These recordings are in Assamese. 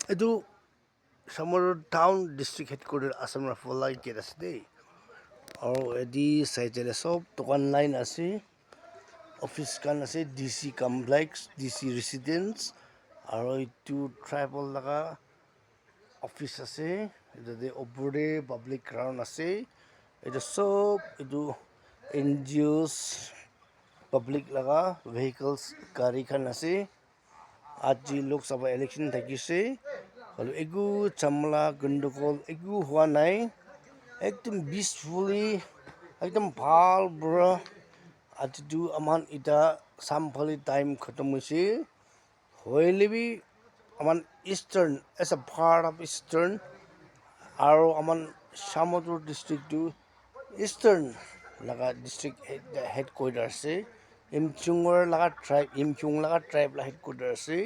এইটো Samaru town district headquarters Assam Rifle gate আছে দেই আৰু এদি চাইডে সব দোকান লাইন আছে অফিস কান আছে ডিসি কমপ্লেক্স ডিসি রেসিডেন্স আৰু এইটো ট্রাইবল লাগা অফিস আছে এটাতে ওপরে পাবলিক গ্রাউন্ড আছে এটা সব এইটো এনজিওস পাবলিক লাগা ভেহিকলস গাড়ী খান আছে আজি লোকসভা ইলেকশন থাকিছে হলো এগু চামলা গন্ডগোল এগু হওয়া নাই একদম পিসফুলি একদম ভাল বড় আজিটো আমান ইটা সামফালি টাইম খতম হইছে হইলেবি আমান ইস্টার্ন এস আ পার্ট অফ ইস্টার্ন আৰু আমান সামদুৰ ডিস্ট্ৰিক্ট ইস্টাৰ্ন লাগা ডিস্ট্ৰিক্ট হেডকোয়াৰ্টাৰ আছে ইমচুঙৰ লাগা ট্রাইব ইমচুং লাগা ট্রাইব লা হেডকোয়ার্টার আছে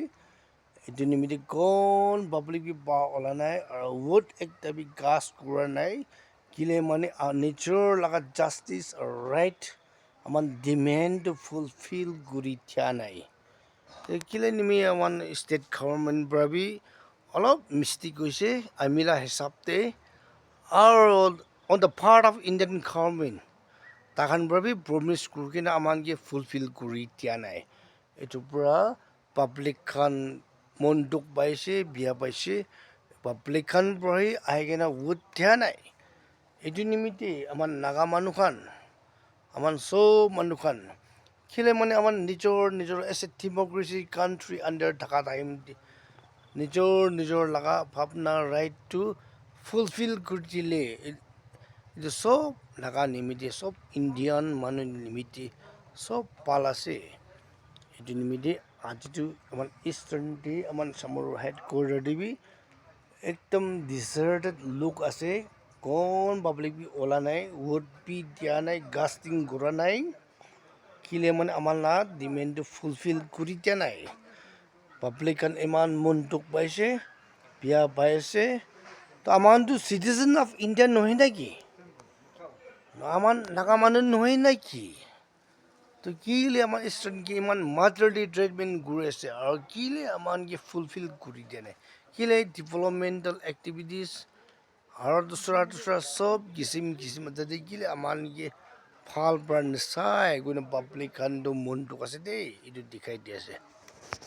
itu nimiti gon public bi ba ola nai aro wood ekta bi gas kura nai kile mane nature laga justice or right aman demand to fulfill guri thya nai te kile nimi aman state government brabi olop mistake hoise amila hisab te aro on the part of Indian government takhan brabi promise kurkina aman ge fulfill guri thya nai etu pura public khan মন্দুক পাইছে বিয়া পাইছে পাব্লিক খান পঢ়ি আহি কিনে ভোট দিয়া নাই এইটো নিমিত্তে আমাৰ নাগা মানুহ খান আমাৰ চব মানুহ খান খেলে মানে আমাৰ নিজৰ এজ এ ডেমক্ৰেসি কাণ্ট্ৰি আণ্ডাৰ থকা টাইম নিজৰ লগা ভাৱনা ৰাইটটো ফুলফিল কৰি দিলে এইটো চব নাগা নিমিত্তে চব ইণ্ডিয়ান মানুহ নিমিত্তে চব পাল আছে এইটো নিমিত্তে আজিটো আমাৰ ইষ্টাৰ্ণ ডে আমাৰ সামৰু হেডকোয়ার্টার দিবি একদম ডিজার্টেড লুক আছে কোন পাব্লিক বি ওলা নাই ভোট বি দিয়া নাই গাস্টিং করা নাই কিলে মানে আমার না ডিমান্ড ফুলফিল কৰি দিয়া নাই পাব্লিক কান ইমান মনটুক পাইছে বিয়া পাইছে তো আমাৰতো সিটিজেন অফ ইণ্ডিয়া নহয় নাকি আমাৰ নাগা মানুহ নহয় নাকি তো কিলে আমার স্টুডেন্ট ইমান মাদারলি ট্রিটমেন্ট ঘুরে আছে আর কিলে আমাকে ফুলফিল করে দিয়ে নাই কিলে ডেভেলপমেন্টাল অ্যাক্টিভিটিস আর দুসরা সব কিসিম যদি কিলে আমাকে ভাল প্রাণ চাই কোনো পাব্লিক খান মনটো আছে দেই এইটো দেখাই দি আছে